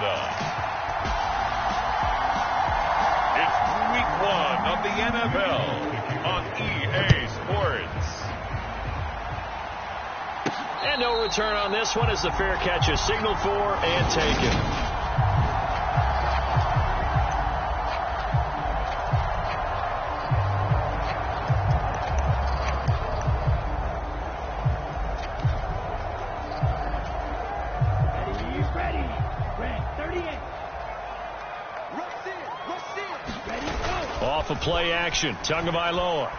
Canada. It's week 1 of the NFL on EA Sports. And no return on this one as the fair catch is signaled for and taken. Off of play action, Tagovailoa.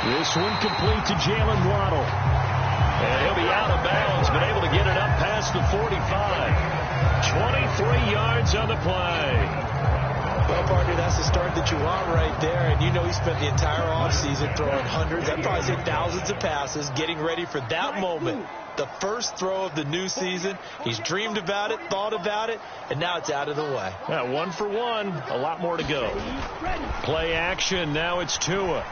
This one complete to Jalen Waddle. And he'll be out of bounds, but able to get it up past the 45. 23 yards on the play. Well, partner, that's the start that you want right there. And you know he spent the entire offseason throwing hundreds, I'd probably say thousands of passes, getting ready for that moment. The first throw of the new season. He's dreamed about it, thought about it, and now it's out of the way. Yeah, 1 for 1. A lot more to go. Play action. Now it's Tua.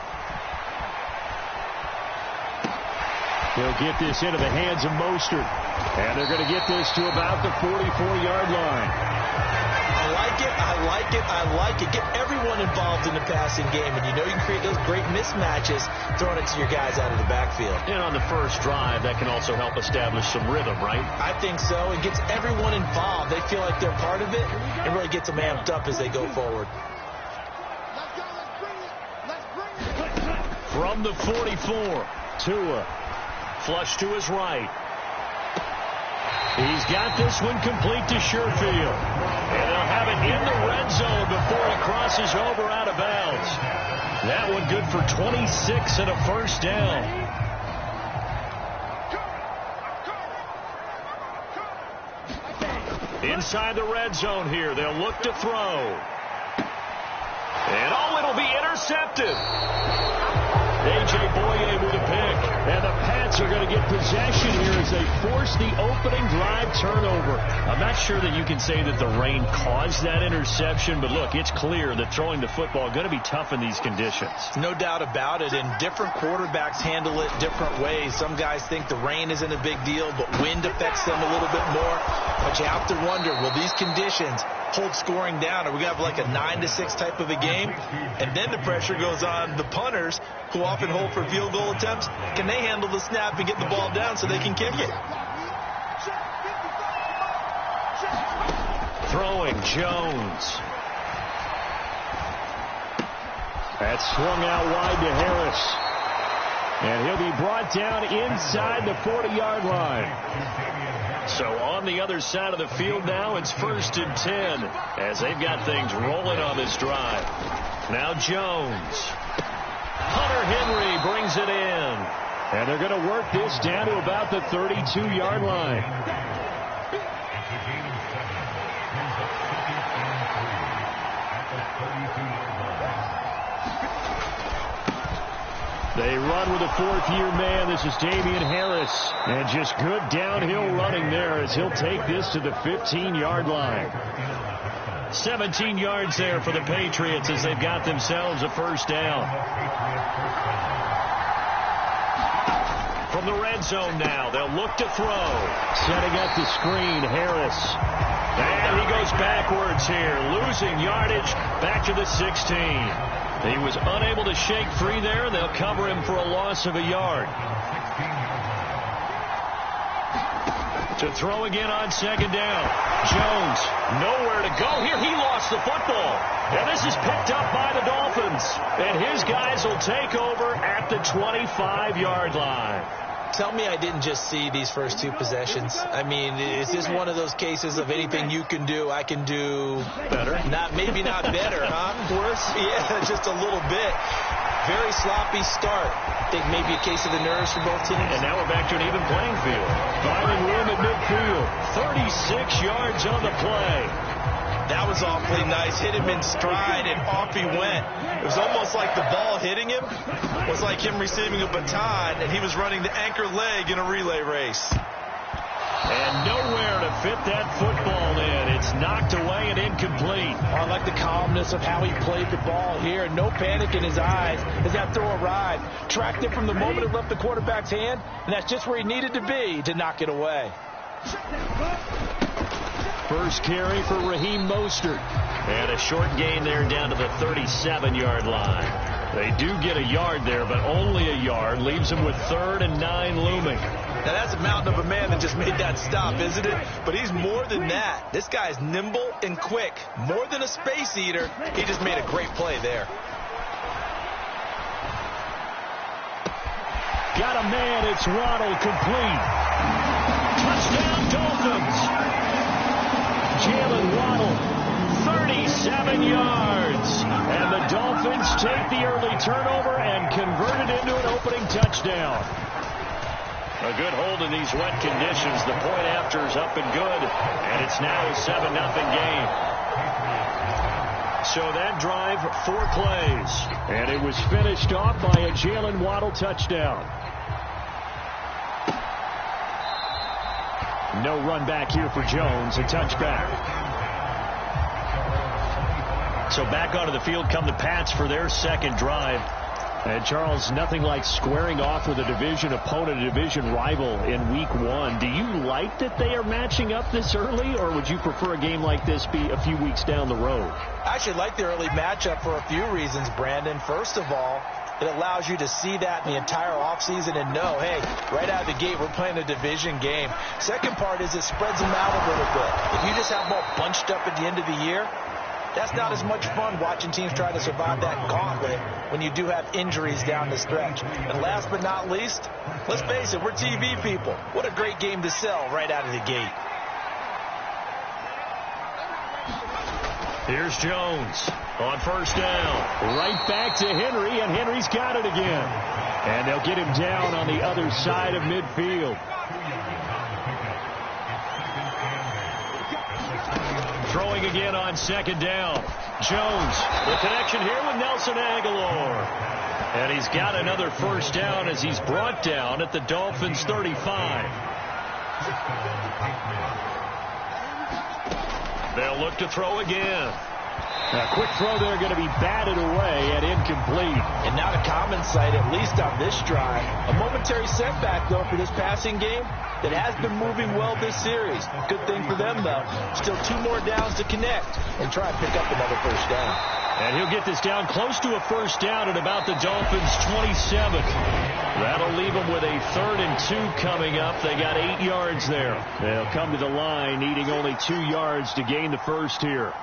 He'll get this into the hands of Mostert. And they're going to get this to about the 44-yard line. I like it, I like it, I like it. Get everyone involved in the passing game, and you know you can create those great mismatches throwing it to your guys out of the backfield. And on the first drive, that can also help establish some rhythm, right? I think so. It gets everyone involved. They feel like they're part of it, and really gets them amped up as they go forward. From the 44, Tua. Flush to his right. He's got this one complete to Sherfield. And they'll have it in the red zone before it crosses over out of bounds. That one good for 26 and a first down. Inside the red zone here. They'll look to throw. And it'll be intercepted. A.J. Boye with a pick. And the Pats are going to get possession here as they force the opening drive turnover. I'm not sure that you can say that the rain caused that interception, but look, it's clear that throwing the football is going to be tough in these conditions. No doubt about it, and different quarterbacks handle it different ways. Some guys think the rain isn't a big deal, but wind affects them a little bit more. But you have to wonder, will these conditions hold scoring down? Are we going to have like a 9-6 type of a game? And then the pressure goes on the punters, who often hold for field goal attempts. Can they handle the snap and get the ball down so they can kick it? Throwing Jones. That's swung out wide to Harris. And he'll be brought down inside the 40-yard line. So on the other side of the field now, it's 1st and 10 as they've got things rolling on this drive. Now Jones. Hunter Henry brings it in. And they're going to work this down to about the 32-yard line. They run with a 4th-year man. This is Damian Harris. And just good downhill running there as he'll take this to the 15-yard line. 17 yards there for the Patriots as they've got themselves a first down. From the red zone now, they'll look to throw. Setting up the screen, Harris. And he goes backwards here, losing yardage back to the 16. He was unable to shake free there. They'll cover him for a loss of a yard. To throw again on 2nd down. Jones, nowhere to go here. He lost the football. And this is picked up by the Dolphins. And his guys will take over at the 25-yard line. Tell me I didn't just see these first 2 possessions. I mean, is this one of those cases of anything you can do, I can do better? Maybe not better, huh? Worse? Yeah, just a little bit. Very sloppy start. I think maybe a case of the nerves for both teams. And now we're back to an even playing field. Finding room at midfield. 36 yards on the play. That was awfully nice. Hit him in stride, and off he went. It was almost like the ball hitting him was like him receiving a baton, and he was running the anchor leg in a relay race. And nowhere to fit that football in. It's knocked away and incomplete. I like the calmness of how he played the ball here. No panic in his eyes as that throw arrived. Tracked it from the moment it left the quarterback's hand, and that's just where he needed to be to knock it away. First carry for Raheem Mostert. And a short gain there down to the 37-yard line. They do get a yard there, but only a yard. Leaves them with 3rd and 9 looming. Now, that's a mountain of a man that just made that stop, isn't it? But he's more than that. This guy's nimble and quick. More than a space eater. He just made a great play there. Got a man. It's Waddle, complete. Touchdown, Dolphins. Jalen Waddle, 37 yards. And the Dolphins take the early turnover and convert it into an opening touchdown. A good hold in these wet conditions. The point after is up and good. And it's now a 7-0 game. So that drive, 4 plays. And it was finished off by a Jalen Waddle touchdown. No run back here for Jones. A touchback. So back onto the field come the Pats for their second drive. And, Charles, nothing like squaring off with a division opponent, a division rival in Week 1. Do you like that they are matching up this early, or would you prefer a game like this be a few weeks down the road? I actually like the early matchup for a few reasons, Brandon. First of all, it allows you to see that in the entire offseason and know, hey, right out of the gate, we're playing a division game. Second part is it spreads them out a little bit. If you just have them all bunched up at the end of the year, that's not as much fun watching teams try to survive that gauntlet when you do have injuries down the stretch. And last but not least, let's face it, we're TV people. What a great game to sell right out of the gate. Here's Jones on first down. Right back to Henry, and Henry's got it again. And they'll get him down on the other side of midfield. Throwing again on second down. Jones, the connection here with Nelson Aguilar. And he's got another first down as he's brought down at the Dolphins' 35. They'll look to throw again. A quick throw there going to be batted away and incomplete. And not a common sight, at least on this drive. A momentary setback, though, for this passing game that has been moving well this series. Good thing for them, though. Still 2 more downs to connect and try and pick up another first down. And he'll get this down close to a first down at about the Dolphins' 27. That'll leave them with a 3rd and 2 coming up. They got 8 yards there. They'll come to the line needing only 2 yards to gain the first here.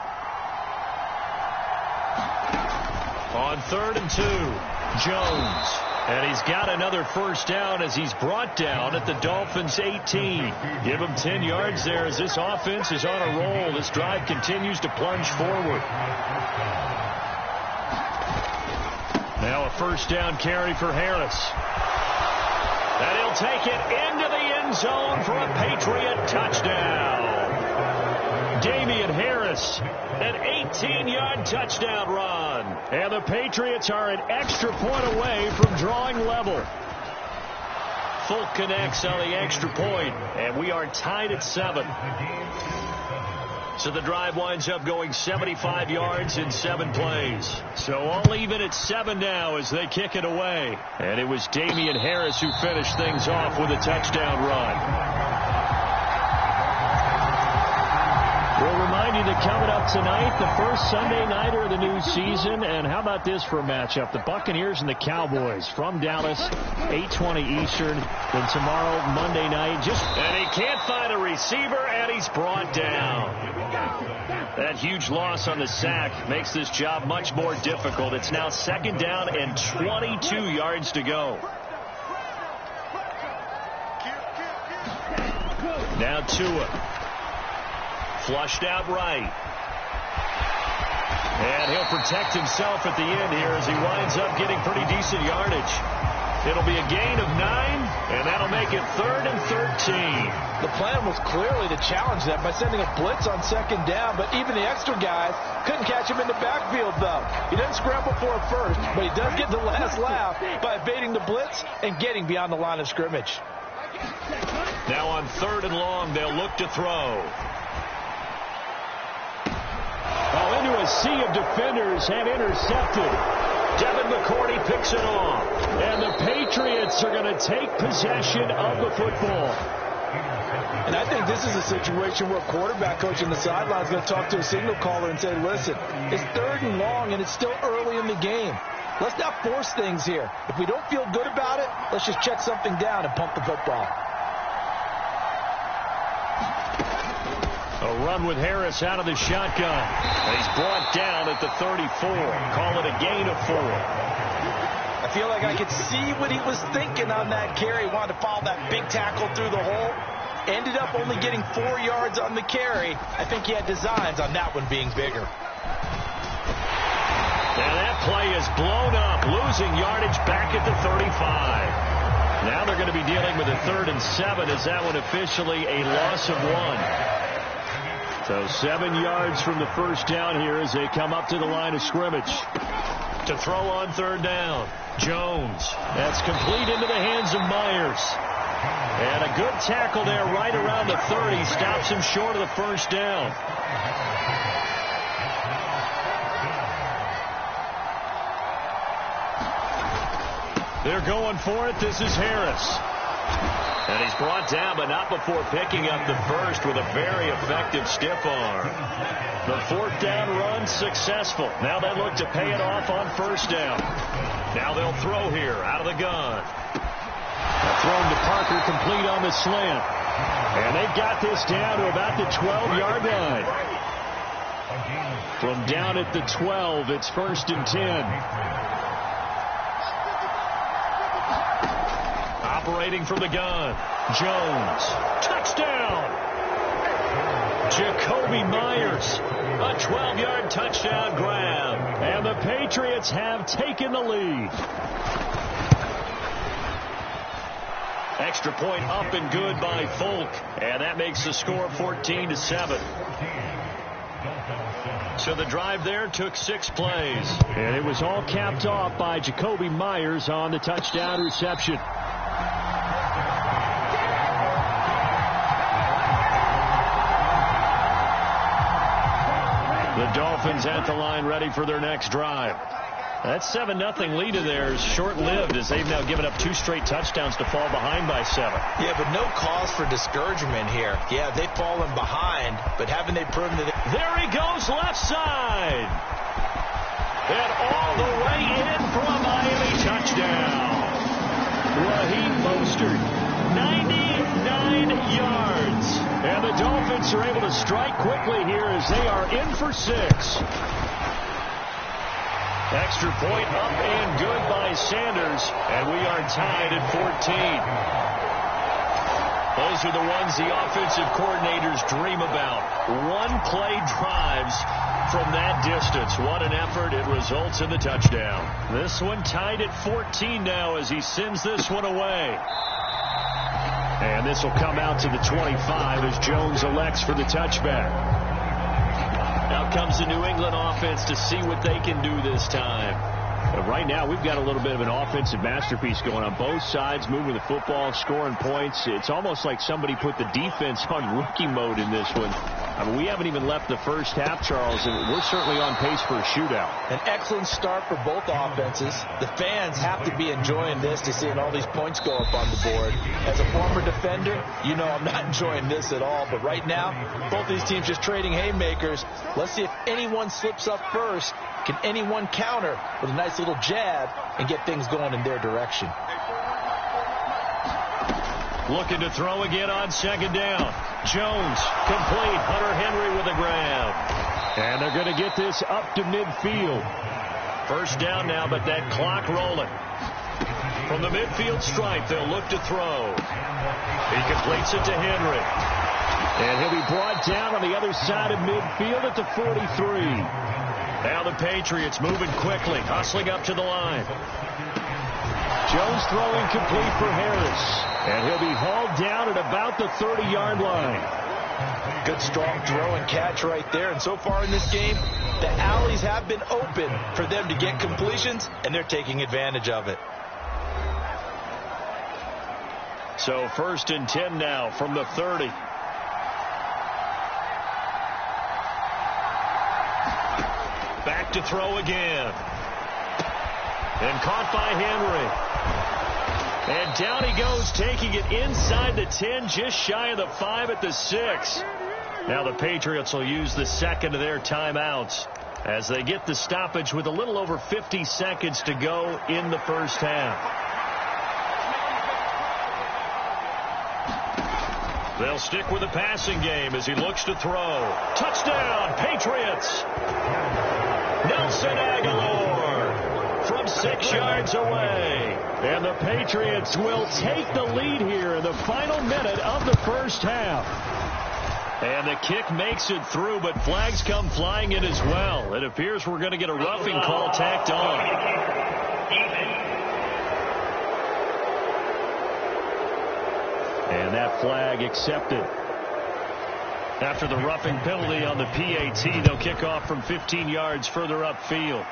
On 3rd and 2, Jones. And he's got another first down as he's brought down at the Dolphins' 18. Give him 10 yards there as this offense is on a roll. This drive continues to plunge forward. Now a first down carry for Harris. And he'll take it into the end zone for a Patriot touchdown. Damian Harris, an 18-yard touchdown run. And the Patriots are an extra point away from drawing level. Fulk connects on the extra point, and we are tied at 7. So the drive winds up going 75 yards in 7 plays. So all even at 7 now as they kick it away. And it was Damian Harris who finished things off with a touchdown run. We'll remind you that coming up tonight, the first Sunday nighter of the new season. And how about this for a matchup? The Buccaneers and the Cowboys from Dallas, 8:20 Eastern. Then tomorrow, Monday night. And he can't find a receiver, and he's brought down. That huge loss on the sack makes this job much more difficult. It's now 2nd down and 22 yards to go. Now Tua. Flushed out right. And he'll protect himself at the end here as he winds up getting pretty decent yardage. It'll be a gain of 9, and that'll make it 3rd and 13. The plan was clearly to challenge them by sending a blitz on 2nd down, but even the extra guys couldn't catch him in the backfield, though. He doesn't scramble for it first, but he does get the last laugh by evading the blitz and getting beyond the line of scrimmage. Now on 3rd and long, they'll look to throw. Into a sea of defenders and intercepted. Devin McCourty picks it off. And the Patriots are going to take possession of the football. And I think this is a situation where a quarterback coach on the sideline is going to talk to a signal caller and say, listen, it's 3rd and long and it's still early in the game. Let's not force things here. If we don't feel good about it, let's just check something down and pump the football. A run with Harris out of the shotgun. And he's brought down at the 34. Call it a gain of 4. I feel like I could see what he was thinking on that carry. He wanted to follow that big tackle through the hole. Ended up only getting 4 yards on the carry. I think he had designs on that one being bigger. And that play is blown up, losing yardage back at the 35. Now they're going to be dealing with a 3rd and 7 as that one officially a loss of 1. So 7 yards from the first down here as they come up to the line of scrimmage. To throw on 3rd down, Jones. That's complete into the hands of Myers. And a good tackle there right around the 30. Stops him short of the first down. They're going for it. This is Harris. And he's brought down, but not before picking up the first with a very effective stiff arm. The 4th down run successful. Now they look to pay it off on 1st down. Now they'll throw here out of the gun. Thrown to Parker, complete on the slant. And they've got this down to about the 12-yard line. From down at the 12, it's 1st and 10. Operating from the gun, Jones. Touchdown! Jacoby Myers. A 12-yard touchdown grab. And the Patriots have taken the lead. Extra point up and good by Folk. And that makes the score 14-7. So the drive there took 6 plays. And it was all capped off by Jacoby Myers on the touchdown reception. The Dolphins at the line ready for their next drive. That 7-0 lead of theirs short-lived as they've now given up 2 straight touchdowns to fall behind by 7. Yeah, but no cause for discouragement here. Yeah, they've fallen behind, but haven't they proven that? There he goes left side. And all the way in for a Miami touchdown. Raheem Mostert, 99 yards. And the Dolphins are able to strike quickly here as they are in for 6. Extra point up and good by Sanders, and we are tied at 14. Those are the ones the offensive coordinators dream about. One-play drives from that distance. What an effort. It results in the touchdown. This one tied at 14 now as he sends this one away. And this will come out to the 25 as Jones elects for the touchback. Now comes the New England offense to see what they can do this time. But right now, we've got a little bit of an offensive masterpiece going on both sides, moving the football, scoring points. It's almost like somebody put the defense on rookie mode in this one. I mean, we haven't even left the first half, Charles, and we're certainly on pace for a shootout. An excellent start for both offenses. The fans have to be enjoying this to seeing all these points go up on the board. As a former defender, you know I'm not enjoying this at all. But right now, both these teams just trading haymakers. Let's see if anyone slips up first. Can anyone counter with a nice little jab and get things going in their direction? Looking to throw again on 2nd down. Jones, complete. Hunter Henry with a grab. And they're going to get this up to midfield. 1st down now, but that clock rolling. From the midfield stripe, they'll look to throw. He completes it to Henry. And he'll be brought down on the other side of midfield at the 43. Now the Patriots moving quickly, hustling up to the line. Jones throwing complete for Harris. And he'll be hauled down at about the 30-yard line. Good, strong throw and catch right there. And so far in this game, the alleys have been open for them to get completions, and they're taking advantage of it. So 1st and 10 now from the 30. Back to throw again. And caught by Henry. And down he goes, taking it inside the 10, just shy of the 5 at the 6. Now the Patriots will use the second of their timeouts as they get the stoppage with a little over 50 seconds to go in the first half. They'll stick with the passing game as he looks to throw. Touchdown, Patriots! Nelson Aguilar from 6 yards away. And the Patriots will take the lead here in the final minute of the first half. And the kick makes it through, but flags come flying in as well. It appears we're going to get a roughing call tacked on. And that flag accepted. After the roughing penalty on the PAT, they'll kick off from 15 yards further upfield.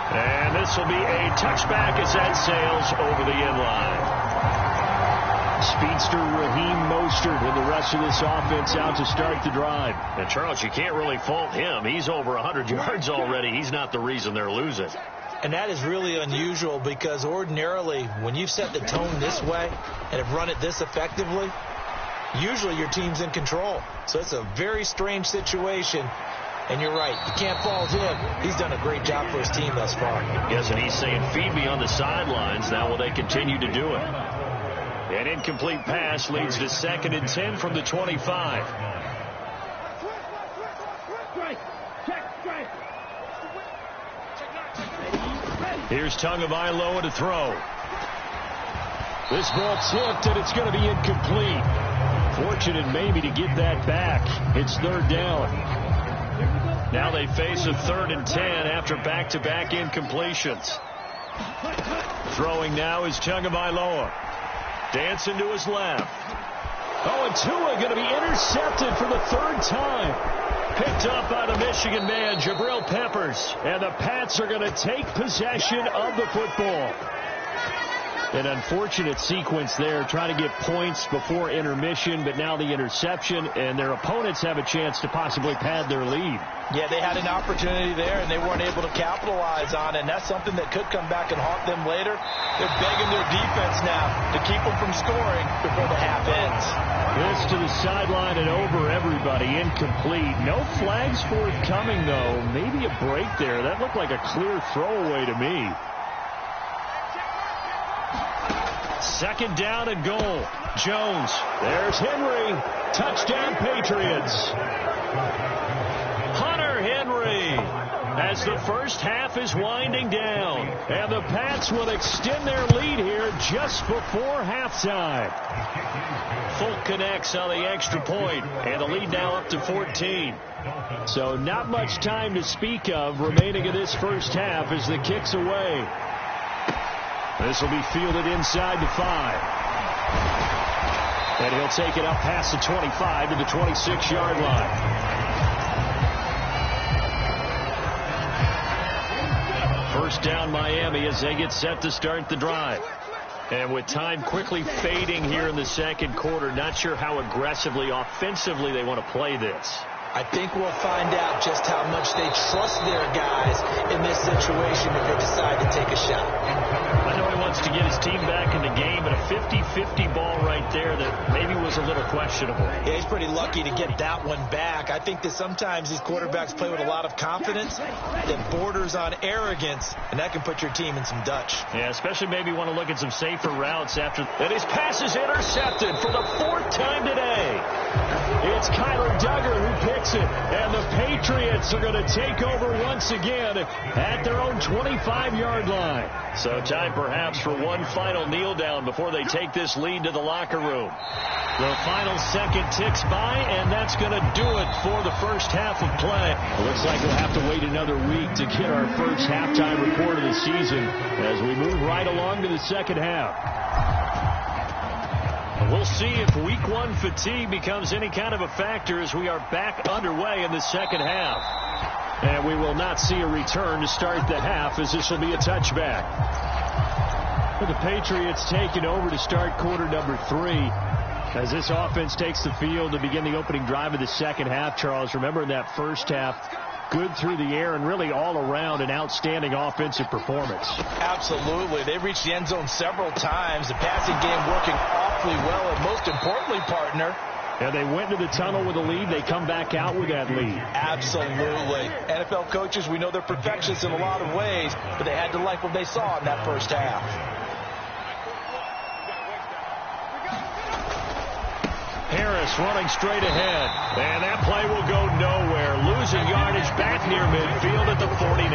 And this will be a touchback as that sails over the end line. Speedster Raheem Mostert and the rest of this offense out to start the drive. And, Charles, you can't really fault him. He's over 100 yards already. He's not the reason they're losing. And that is really unusual because ordinarily when you've set the tone this way and have run it this effectively, usually your team's in control. So it's a very strange situation. And you're right. You can't fault him. He's done a great job for his team thus far. Yes, and he's saying, feed me on the sidelines. Now will they continue to do it? An incomplete pass leads to 2nd and 10 from the 25. Here's Tagovailoa to throw. This ball tipped, and it's going to be incomplete. Fortunate maybe to get that back. It's 3rd down. Now they face a 3rd and 10 after back-to-back incompletions. Throwing now is Tagovailoa. Dancing to his left. Oh, and Tua going to be intercepted for the 3rd time. Picked up by the Michigan man, Jabril Peppers. And the Pats are going to take possession of the football. An unfortunate sequence there, trying to get points before intermission, but now the interception, and their opponents have a chance to possibly pad their lead. Yeah, they had an opportunity there, and they weren't able to capitalize on it, and that's something that could come back and haunt them later. They're begging their defense now to keep them from scoring before the half ends. This to the sideline and over everybody, incomplete. No flags forthcoming, though. Maybe a break there. That looked like a clear throwaway to me. 2nd down and goal. Jones. There's Henry. Touchdown, Patriots. Hunter Henry as the first half is winding down. And the Pats will extend their lead here just before halftime. Folk connects on the extra point, and the lead now up to 14. So not much time to speak of remaining in this first half as the kick's away. This will be fielded inside the 5. And he'll take it up past the 25 to the 26-yard line. First down Miami as they get set to start the drive. And with time quickly fading here in the second quarter, not sure how aggressively, offensively they want to play this. I think we'll find out just how much they trust their guys in this situation if they decide to take a shot. I know he wants to get his team back in the game, but a 50-50 ball right there that maybe was a little questionable. Yeah, he's pretty lucky to get that one back. I think that sometimes these quarterbacks play with a lot of confidence that borders on arrogance, and that can put your team in some Dutch. Yeah, especially maybe want to look at some safer routes after. And his pass is intercepted for the 4th time today. It's Kyler Duggar who picks it, and the Patriots are going to take over once again at their own 25-yard line. So time perhaps for one final kneel down before they take this lead to the locker room. The final second ticks by, and that's going to do it for the first half of play. It looks like we'll have to wait another week to get our first halftime report of the season as we move right along to the second half. We'll see if week 1 fatigue becomes any kind of a factor as we are back underway in the second half. And we will not see a return to start the half as this will be a touchback. The Patriots taking over to start quarter number 3 as this offense takes the field to begin the opening drive of the second half. Charles, remember in that first half, good through the air and really all around an outstanding offensive performance. Absolutely. They reached the end zone several times. The passing game working awfully well, and most importantly, partner, and they went to the tunnel with a lead. They come back out with that lead. Absolutely. NFL coaches, we know they're perfectionists in a lot of ways, but they had to like what they saw in that first half. Harris running straight ahead. And that play will go nowhere. Losing yardage back near midfield at the 49.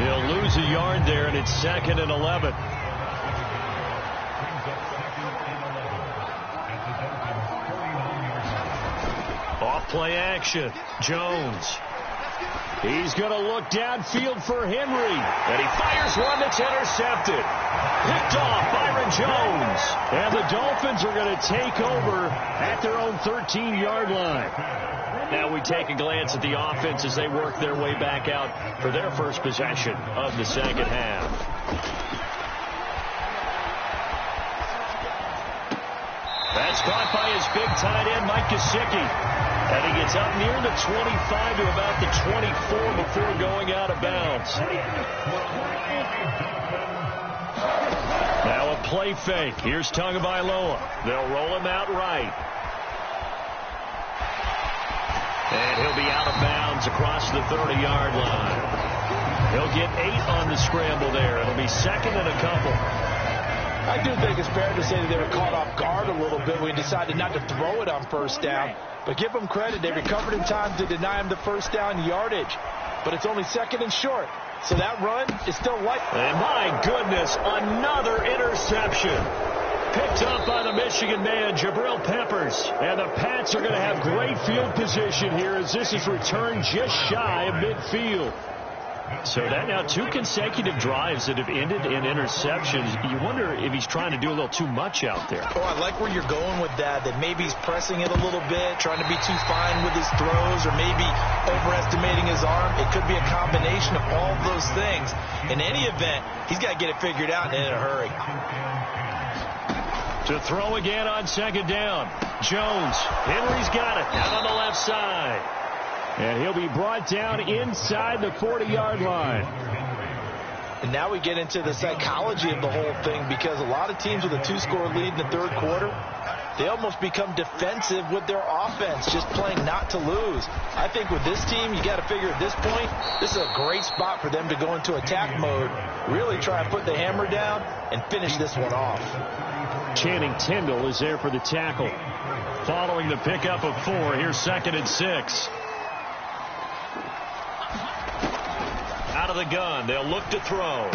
He'll lose a yard there, and it's 2nd and 11. Off play action. Jones. He's going to look downfield for Henry. And he fires one that's intercepted. Picked off Byron Jones. And the Dolphins are going to take over at their own 13-yard line. Now we take a glance at the offense as they work their way back out for their first possession of the second half. That's caught by his big tight end, Mike Gesicki. And he gets up near the 25 to about the 24 before going out of bounds. Now a play fake. Here's Tagovailoa. They'll roll him out right. And he'll be out of bounds across the 30-yard line. He'll get 8 on the scramble there. It'll be 2nd and a couple. I do think it's fair to say that they were caught off guard a little bit when we decided not to throw it on first down. But give them credit. They recovered in time to deny him the first down yardage. But it's only 2nd and short. So that run is still likely. And my goodness, another interception. Picked up by the Michigan man, Jabril Peppers. And the Pats are going to have great field position here as this is returned just shy of midfield. So that now 2 consecutive drives that have ended in interceptions. You wonder if he's trying to do a little too much out there. Oh, I like where you're going with that maybe he's pressing it a little bit, trying to be too fine with his throws, or maybe overestimating his arm. It could be a combination of all of those things. In any event, he's got to get it figured out and in a hurry. To throw again on 2nd down. Jones. Henry's got it out on the left side. And he'll be brought down inside the 40-yard line. And now we get into the psychology of the whole thing, because a lot of teams with a 2-score lead in the third quarter, they almost become defensive with their offense, just playing not to lose. I think with this team, you got to figure at this point, this is a great spot for them to go into attack mode, really try and put the hammer down and finish this one off. Channing Tindall is there for the tackle. Following the pickup of 4, here's 2nd and 6. Out of the gun, they'll look to throw.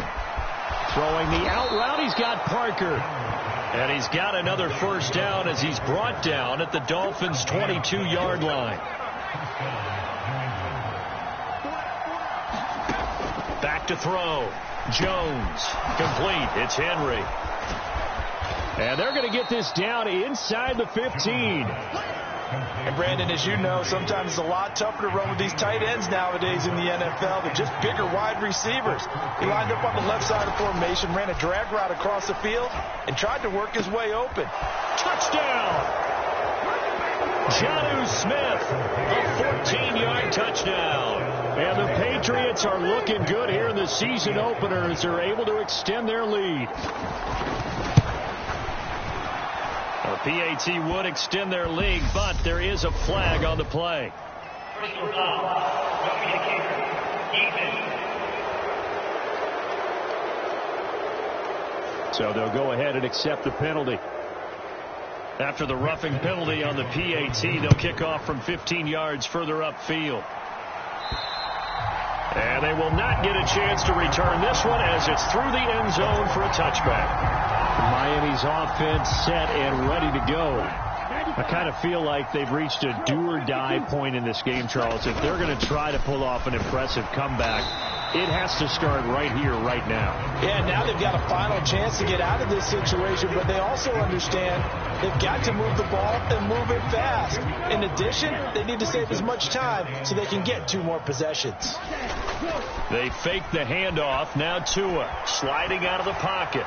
Throwing the out route, he's got Parker. And he's got another first down as he's brought down at the Dolphins' 22-yard line. Back to throw. Jones. Complete. It's Henry. And they're going to get this down inside the 15. And Brandon, as you know, sometimes it's a lot tougher to run with these tight ends nowadays in the NFL. They're just bigger wide receivers. He lined up on the left side of the formation, ran a drag route across the field, and tried to work his way open. Touchdown! Jonnu Smith, a 14-yard touchdown. And the Patriots are looking good here in the season opener as they're able to extend their lead. The PAT would extend their lead, but there is a flag on the play. So they'll go ahead and accept the penalty. After the roughing penalty on the PAT, they'll kick off from 15 yards further upfield. And they will not get a chance to return this one as it's through the end zone for a touchback. Miami's offense set and ready to go. I kind of feel like they've reached a do-or-die point in this game, Charles. If they're going to try to pull off an impressive comeback, it has to start right here, right now. Yeah, now they've got a final chance to get out of this situation, but they also understand they've got to move the ball and move it fast. In addition, they need to save as much time so they can get 2 more possessions. They fake the handoff. Now Tua sliding out of the pocket.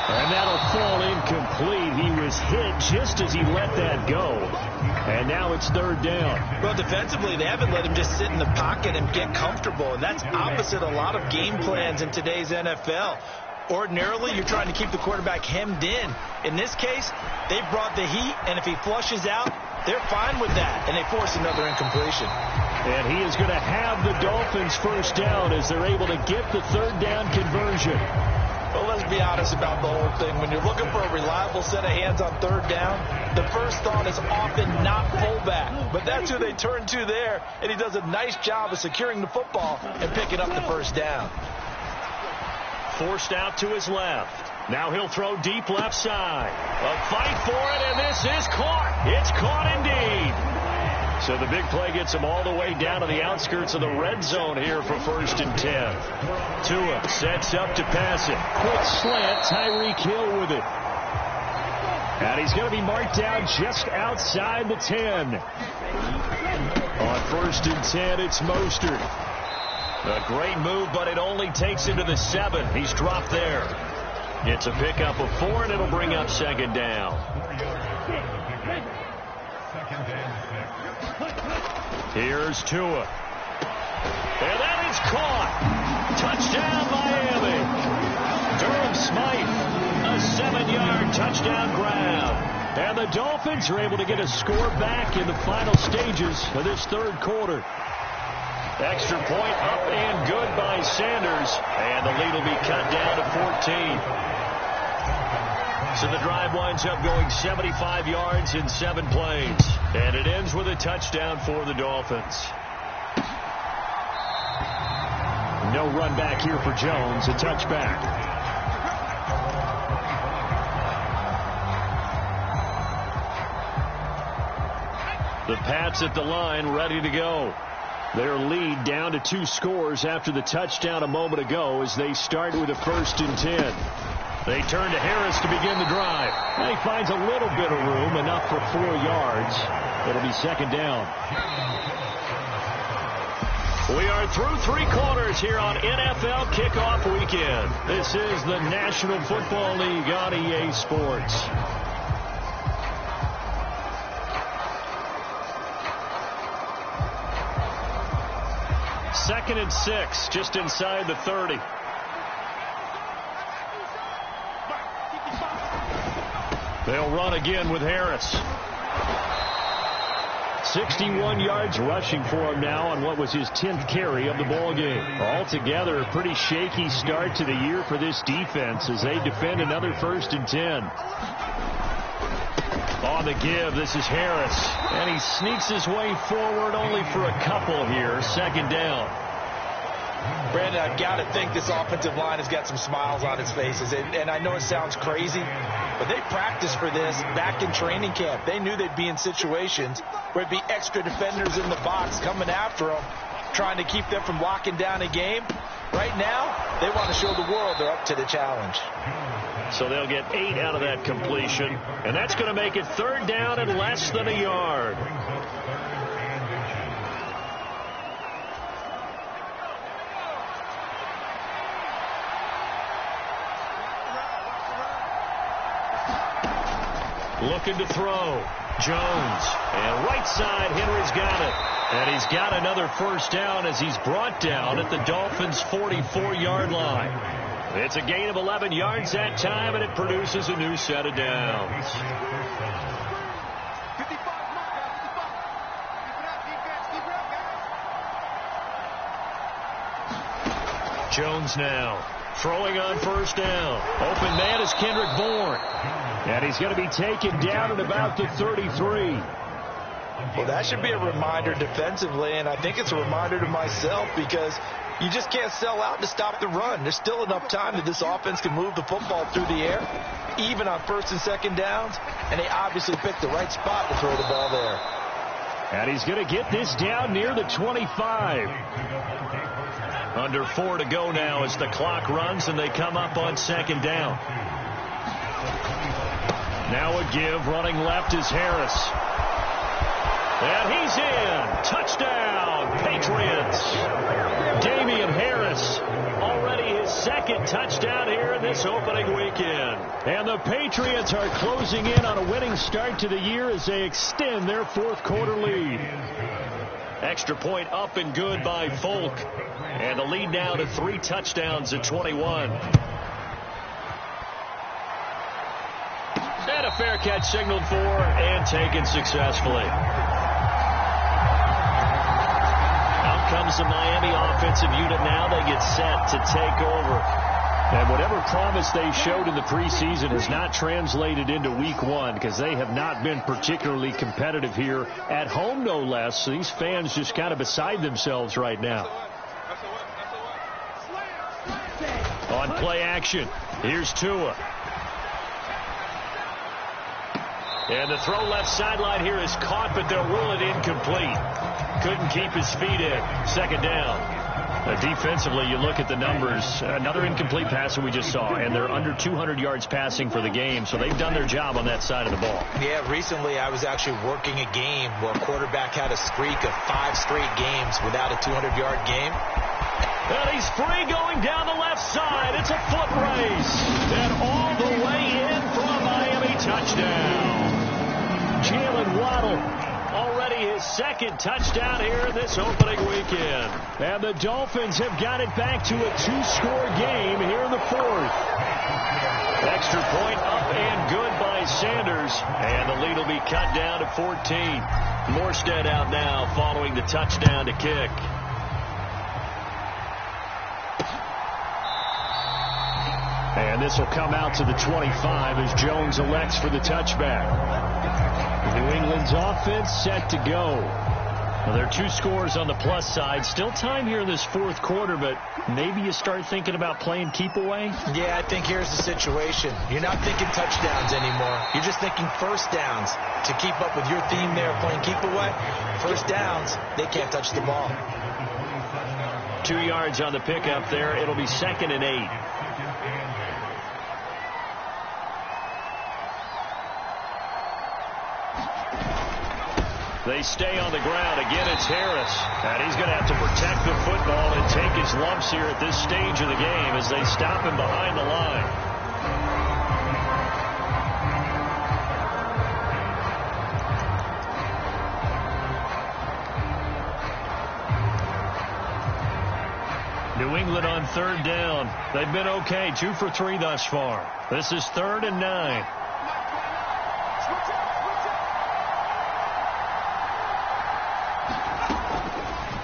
And that'll fall incomplete. He was hit just as he let that go. And now it's third down. Well, defensively, they haven't let him just sit in the pocket and get comfortable. And that's opposite a lot of game plans in today's NFL. Ordinarily, you're trying to keep the quarterback hemmed in. In this case, they brought the heat, and if he flushes out, they're fine with that. And they force another incompletion. And he is going to have the Dolphins first down as they're able to get the third down conversion. Well, let's be honest about the whole thing. When you're looking for a reliable set of hands on third down, the first thought is often not fullback. But that's who they turn to there, and he does a nice job of securing the football and picking up the first down. Forced out to his left. Now he'll throw deep left side. A fight for it, and this is caught. It's caught indeed. So the big play gets him all the way down to the outskirts of the red zone here for 1st and 10. Tua sets up to pass it. Quick slant, Tyreek Hill with it. And he's going to be marked down just outside the 10. On 1st and 10, it's Mostert. A great move, but it only takes him to the 7. He's dropped there. It's a pickup of 4, and it'll bring up 2nd down. Here's Tua. And that is caught. Touchdown, Miami. Durham Smythe, a 7-yard touchdown grab. And the Dolphins are able to get a score back in the final stages of this third quarter. Extra point up and good by Sanders. And the lead will be cut down to 14. So the drive winds up going 75 yards in 7 plays. And it ends with a touchdown for the Dolphins. No run back here for Jones. A touchback. The Pats at the line ready to go. Their lead down to 2 scores after the touchdown a moment ago as they start with a 1st and 10. They turn to Harris to begin the drive. And he finds a little bit of room, enough for 4 yards. It'll be 2nd down. We are through 3 quarters here on NFL Kickoff Weekend. This is the National Football League on EA Sports. Second and 6, just inside the 30. They'll run again with Harris. 61 yards rushing for him now on what was his 10th carry of the ball game. Altogether, a pretty shaky start to the year for this defense as they defend another 1st and 10. On the give, this is Harris. And he sneaks his way forward only for a couple here. 2nd down. Brandon, I've got to think this offensive line has got some smiles on its faces. And I know it sounds crazy, but they practiced for this back in training camp. They knew they'd be in situations where it'd be extra defenders in the box coming after them, trying to keep them from locking down a game. Right now, they want to show the world they're up to the challenge. So they'll get 8 out of that completion, and that's going to make it 3rd down and less than a yard. Looking to throw. Jones. And right side, Henry's got it. And he's got another 1st down as he's brought down at the Dolphins' 44-yard line. It's a gain of 11 yards that time, and it produces a new set of downs. Jones now throwing on 1st down. Open man is Kendrick Bourne. And he's going to be taken down at about the 33. Well, that should be a reminder defensively, and I think it's a reminder to myself because you just can't sell out to stop the run. There's still enough time that this offense can move the football through the air, even on 1st and 2nd downs, and they obviously picked the right spot to throw the ball there. And he's going to get this down near the 25. Under 4 to go now as the clock runs and they come up on 2nd down. Now a give, running left is Harris. And he's in. Touchdown, Patriots. Damian Harris, already his 2nd touchdown here in this this opening weekend. And the Patriots are closing in on a winning start to the year as they extend their fourth quarter lead. Extra point up and good by Folk. And the lead now to 3 touchdowns at 21. And a fair catch signaled for and taken successfully. Out comes the Miami offensive unit now. They get set to take over. And whatever promise they showed in the preseason has not translated into week 1 because they have not been particularly competitive here at home, no less. So these fans just kind of beside themselves right now. On play action, here's Tua. And the throw left sideline here is caught, but they'll rule it incomplete. Couldn't keep his feet in. Second down. Defensively, you look at the numbers. Another incomplete pass that we just saw, and they're under 200 yards passing for the game, so they've done their job on that side of the ball. Yeah, recently I was actually working a game where a quarterback had a streak of 5 straight games without a 200-yard game. And he's free going down the left side. It's a foot race. And all the way in for a Miami touchdown. Jalen Waddle. Already his second touchdown here this opening weekend. And the Dolphins have got it back to a 2-score game here in the fourth. Extra point up and good by Sanders. And the lead will be cut down to 14. Morstead out now following the touchdown to kick. And this will come out to the 25 as Jones elects for the touchback. New England's offense set to go. Well, there are 2 scores on the plus side. Still time here in this fourth quarter, but maybe you start thinking about playing keep away? Yeah, I think here's the situation. You're not thinking touchdowns anymore. You're just thinking first downs. To keep up with your theme there, playing keep away, first downs, they can't touch the ball. 2 yards on the pickup there. It'll be 2nd and 8. They stay on the ground. Again, it's Harris. And he's going to have to protect the football and take his lumps here at this stage of the game as they stop him behind the line. New England on 3rd down. They've been okay. 2 for 3 thus far. This is 3rd and 9.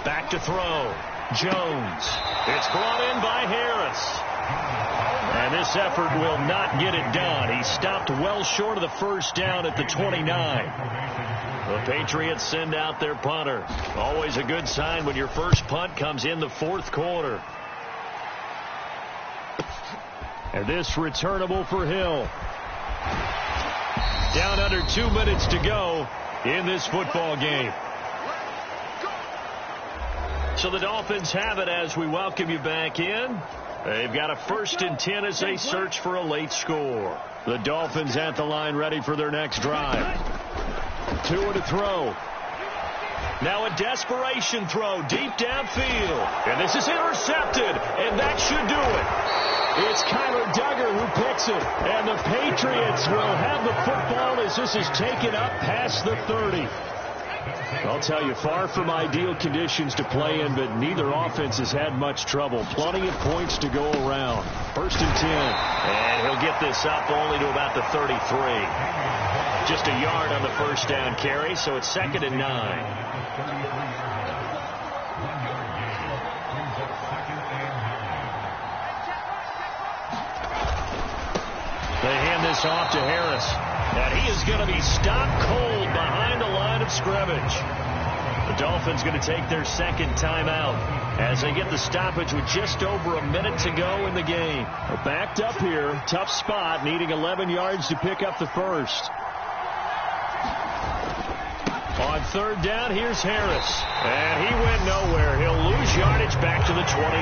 Back to throw. Jones. It's brought in by Harris. And this effort will not get it done. He stopped well short of the first down at the 29. The Patriots send out their punter. Always a good sign when your first punt comes in the fourth quarter. And this returnable for Hill. Down under 2 minutes to go in this football game. So the Dolphins have it as we welcome you back in. They've got a 1st and 10 as they search for a late score. The Dolphins at the line ready for their next drive. Tua to throw. Now a desperation throw deep downfield. And this is intercepted. And that should do it. It's Kyler Duggar who picks it. And the Patriots will have the football as this is taken up past the 30. I'll tell you, far from ideal conditions to play in, but neither offense has had much trouble. Plenty of points to go around. 1st and 10. And he'll get this up only to about the 33. Just a yard on the first down carry, so it's 2nd and 9. They hand this off to Harris. And he is going to be stopped cold behind the line of scrimmage. The Dolphins going to take their 2nd timeout as they get the stoppage with just over a minute to go in the game. Backed up here, tough spot, needing 11 yards to pick up the first. On 3rd down, here's Harris. And he went nowhere. He'll lose yardage back to the 29.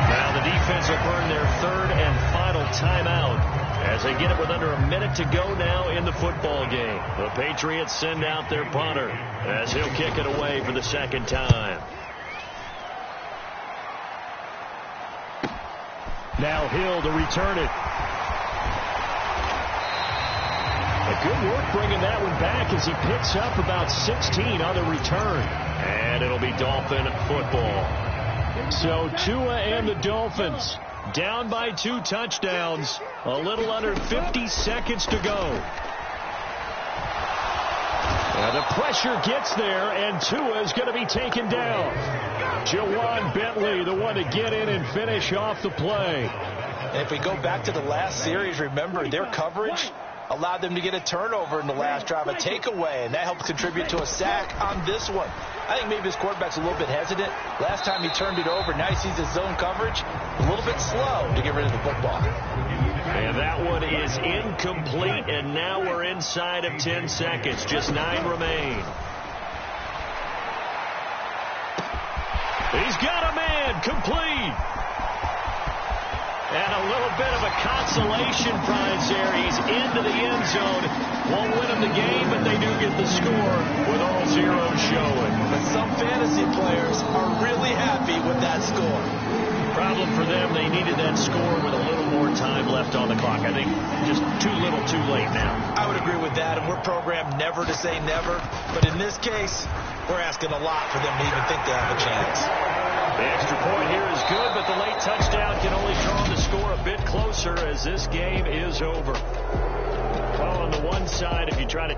Now the defense will burn their 3rd and final timeout as they get it with under a minute to go now in the football game. The Patriots send out their punter as he'll kick it away for the 2nd time. Now Hill to return it. Good work bringing that one back as he picks up about 16 on the return. And it'll be Dolphin football. So Tua and the Dolphins down by 2 touchdowns. A little under 50 seconds to go. And the pressure gets there, and Tua is going to be taken down. Jawan Bentley, the one to get in and finish off the play. And if we go back to the last series, remember their coverage allowed them to get a turnover in the last drive, a takeaway, and that helped contribute to a sack on this one. I think maybe his quarterback's a little bit hesitant. Last time he turned it over, now he sees his zone coverage, a little bit slow to get rid of the football. And that one is incomplete, and now we're inside of 10 seconds. Just 9 remain. He's got a man, complete. And a little bit of a consolation prize there. He's into the end zone. Won't win him the game, but they do get the score with all zeros showing. But some fantasy players are really happy with that score. Problem for them, they needed that score with a little more time left on the clock. I think just too little too late now. I would agree with that, and we're programmed never to say never. But in this case, we're asking a lot for them to even think they have a chance. The extra point here is good, but the late touchdown can only draw the score a bit closer as this game is over. Well, on the one side, if you try to